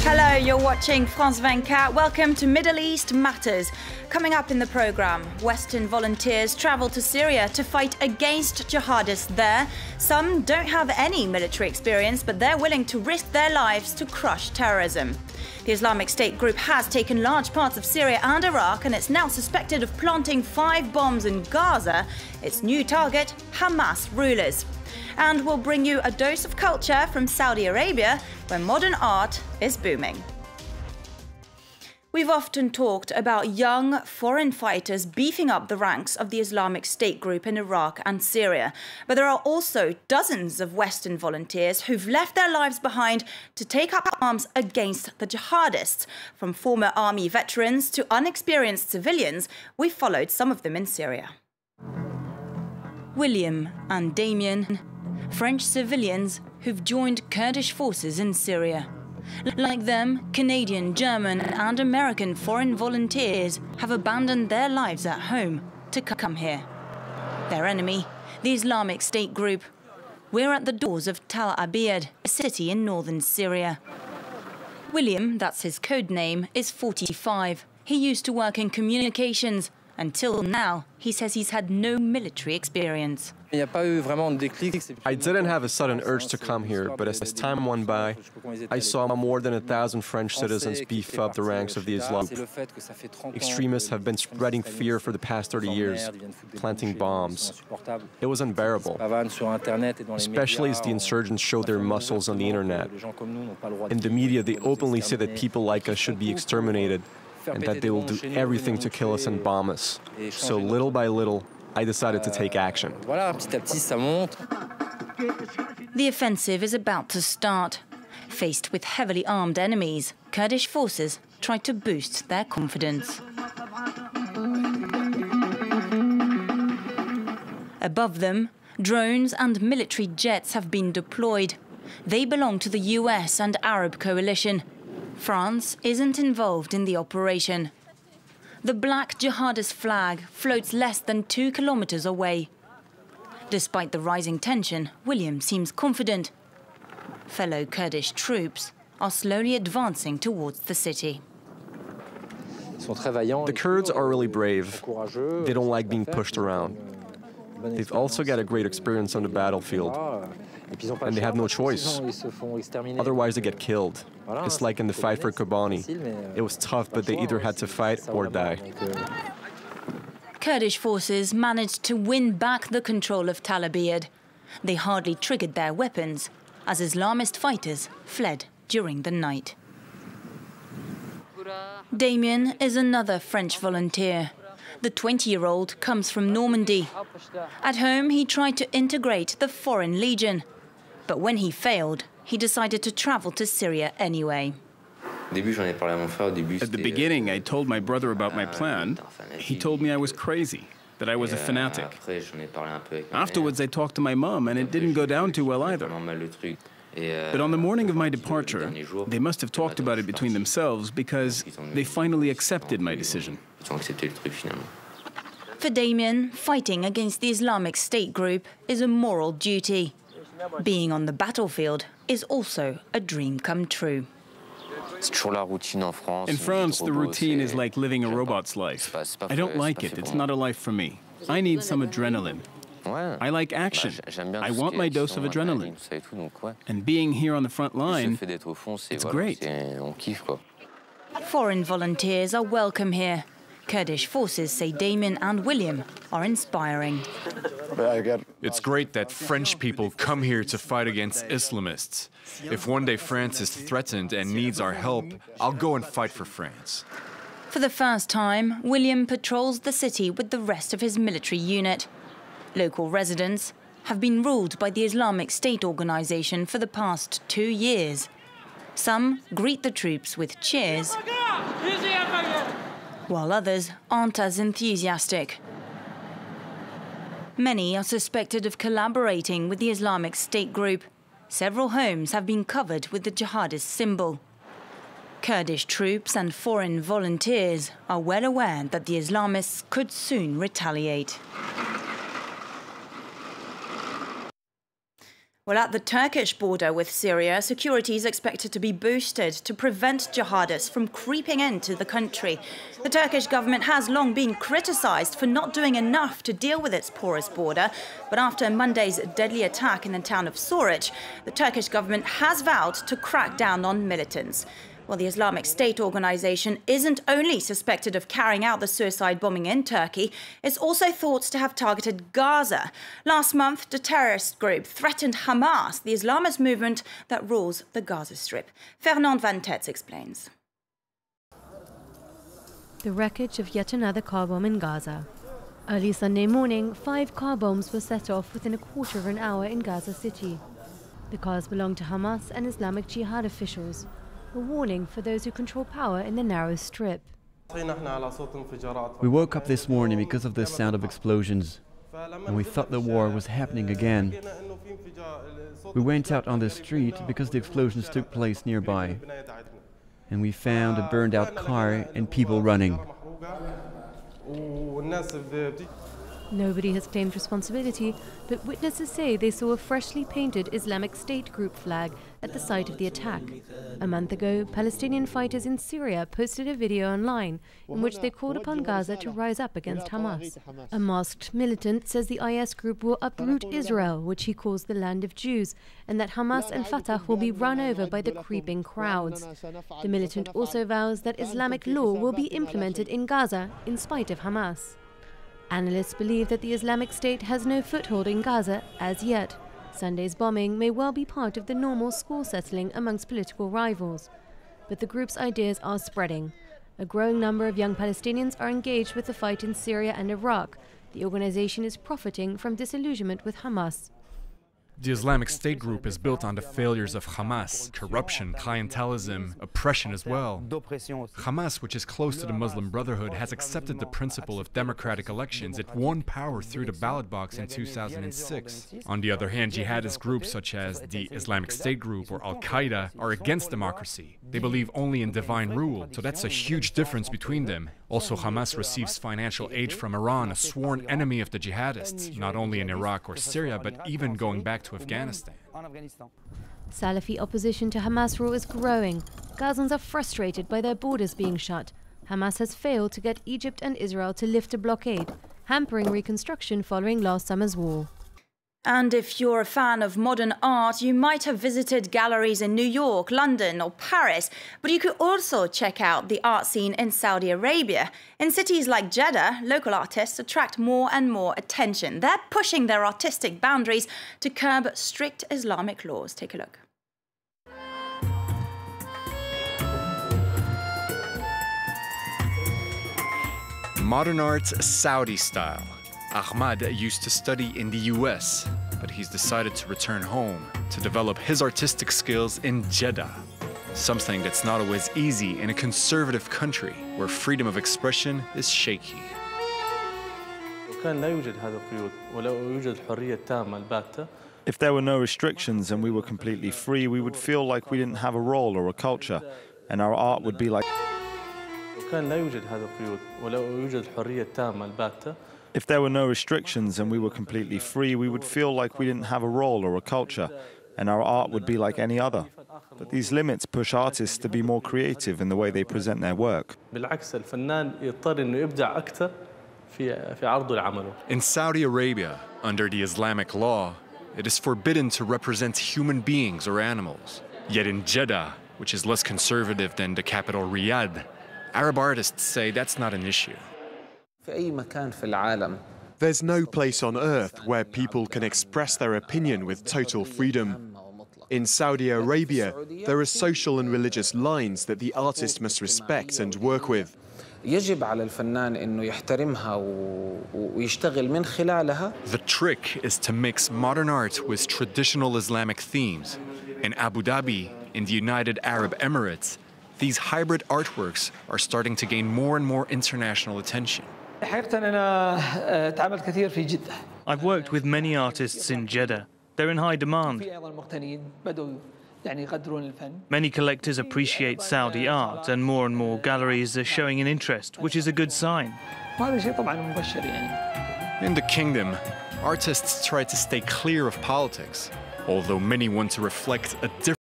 Hello, you're watching France 24. Welcome to Middle East Matters. Coming up in the programme, Western volunteers travel to Syria to fight against jihadists there. Some don't have any military experience, but they're willing to risk their lives to crush terrorism. The Islamic State group has taken large parts of Syria and Iraq, and it's now suspected of planting 5 bombs in Gaza. Its new target, Hamas rulers. And we'll bring you a dose of culture from Saudi Arabia, where modern art is booming. We've often talked about young foreign fighters beefing up the ranks of the Islamic State group in Iraq and Syria. But there are also dozens of Western volunteers who've left their lives behind to take up arms against the jihadists. From former army veterans to unexperienced civilians, we followed some of them in Syria. William and Damien, French civilians who've joined Kurdish forces in Syria. Like them, Canadian, German and American foreign volunteers have abandoned their lives at home to come here. Their enemy, the Islamic State group. We're at the doors of Tal Abyad, a city in northern Syria. William, that's his code name, is 45. He used to work in communications. Until now, he says he's had no military experience. I didn't have a sudden urge to come here, but as time went by, I saw more than 1,000 French citizens beef up the ranks of the Islam. Extremists have been spreading fear for the past 30 years, planting bombs. It was unbearable, especially as the insurgents show their muscles on the internet. In the media, they openly say that people like us should be exterminated, and that they will do everything to kill us and bomb us. So little by little, I decided to take action. The offensive is about to start. Faced with heavily armed enemies, Kurdish forces try to boost their confidence. Above them, drones and military jets have been deployed. They belong to the US and Arab coalition. France isn't involved in the operation. The black jihadist flag floats less than 2 kilometers away. Despite the rising tension, William seems confident. Fellow Kurdish troops are slowly advancing towards the city. The Kurds are really brave. They don't like being pushed around. They've also got a great experience on the battlefield. And they have no choice. Otherwise, they get killed. It's like in the fight for Kobani. It was tough, but they either had to fight or die. Kurdish forces managed to win back the control of Tal Abyad. They hardly triggered their weapons as Islamist fighters fled during the night. Damien is another French volunteer. The 20-year-old comes from Normandy. At home, he tried to integrate the Foreign Legion. But when he failed, he decided to travel to Syria anyway. At the beginning, I told my brother about my plan. He told me I was crazy, that I was a fanatic. Afterwards, I talked to my mom, and it didn't go down too well either. But on the morning of my departure, they must have talked about it between themselves because they finally accepted my decision. For Damien, fighting against the Islamic State group is a moral duty. Being on the battlefield is also a dream come true. In France, the routine is like living a robot's life. I don't like it. It's not a life for me. I need some adrenaline. I like action. I want my dose of adrenaline. And being here on the front line, it's great. Foreign volunteers are welcome here. Kurdish forces say Damien and William are inspiring. It's great that French people come here to fight against Islamists. If one day France is threatened and needs our help, I'll go and fight for France. For the first time, William patrols the city with the rest of his military unit. Local residents have been ruled by the Islamic State organization for the past 2 years. Some greet the troops with cheers, while others aren't as enthusiastic. Many are suspected of collaborating with the Islamic State group. Several homes have been covered with the jihadist symbol. Kurdish troops and foreign volunteers are well aware that the Islamists could soon retaliate. Well, at the Turkish border with Syria, security is expected to be boosted to prevent jihadists from creeping into the country. The Turkish government has long been criticised for not doing enough to deal with its porous border. But after Monday's deadly attack in the town of Syria, the Turkish government has vowed to crack down on militants. Well, the Islamic State organization isn't only suspected of carrying out the suicide bombing in Turkey, it's also thought to have targeted Gaza. Last month, the terrorist group threatened Hamas, the Islamist movement that rules the Gaza Strip. Fernand Van Tetz explains. The wreckage of yet another car bomb in Gaza. Early Sunday morning, 5 car bombs were set off within a quarter of an hour in Gaza City. The cars belong to Hamas and Islamic Jihad officials. A warning for those who control power in the narrow strip. We woke up this morning because of the sound of explosions, and we thought the war was happening again. We went out on the street because the explosions took place nearby, and we found a burned-out car and people running. Nobody has claimed responsibility, but witnesses say they saw a freshly painted Islamic State group flag at the site of the attack. A month ago, Palestinian fighters in Syria posted a video online in which they called upon Gaza to rise up against Hamas. A masked militant says the IS group will uproot Israel, which he calls the land of Jews, and that Hamas and Fatah will be run over by the creeping crowds. The militant also vows that Islamic law will be implemented in Gaza in spite of Hamas. Analysts believe that the Islamic State has no foothold in Gaza as yet. Sunday's bombing may well be part of the normal score settling amongst political rivals. But the group's ideas are spreading. A growing number of young Palestinians are engaged with the fight in Syria and Iraq. The organization is profiting from disillusionment with Hamas. The Islamic State group is built on the failures of Hamas, corruption, clientelism, oppression as well. Hamas, which is close to the Muslim Brotherhood, has accepted the principle of democratic elections. It won power through the ballot box in 2006. On the other hand, jihadist groups such as the Islamic State group or Al-Qaeda are against democracy. They believe only in divine rule, so that's a huge difference between them. Also, Hamas receives financial aid from Iran, a sworn enemy of the jihadists, not only in Iraq or Syria, but even going back to Afghanistan. Salafi opposition to Hamas rule is growing. Gazans are frustrated by their borders being shut. Hamas has failed to get Egypt and Israel to lift a blockade, hampering reconstruction following last summer's war. And if you're a fan of modern art, you might have visited galleries in New York, London or Paris, but you could also check out the art scene in Saudi Arabia. In cities like Jeddah, local artists attract more and more attention. They're pushing their artistic boundaries to curb strict Islamic laws. Take a look. Modern art's Saudi style. Ahmad used to study in the US, but he's decided to return home to develop his artistic skills in Jeddah. Something that's not always easy in a conservative country where freedom of expression is shaky. If there were no restrictions and we were completely free, we would feel like we didn't have a role or a culture, and our art would be like... If there were no restrictions and we were completely free, we would feel like we didn't have a role or a culture, and our art would be like any other. But these limits push artists to be more creative in the way they present their work. In Saudi Arabia, under the Islamic law, it is forbidden to represent human beings or animals. Yet in Jeddah, which is less conservative than the capital Riyadh, Arab artists say that's not an issue. There's no place on earth where people can express their opinion with total freedom. In Saudi Arabia, there are social and religious lines that the artist must respect and work with. The trick is to mix modern art with traditional Islamic themes. In Abu Dhabi, in the United Arab Emirates, these hybrid artworks are starting to gain more and more international attention. I've worked with many artists in Jeddah. They're in high demand. Many collectors appreciate Saudi art, and more galleries are showing an interest, which is a good sign. In the kingdom, artists try to stay clear of politics. although many want to reflect a different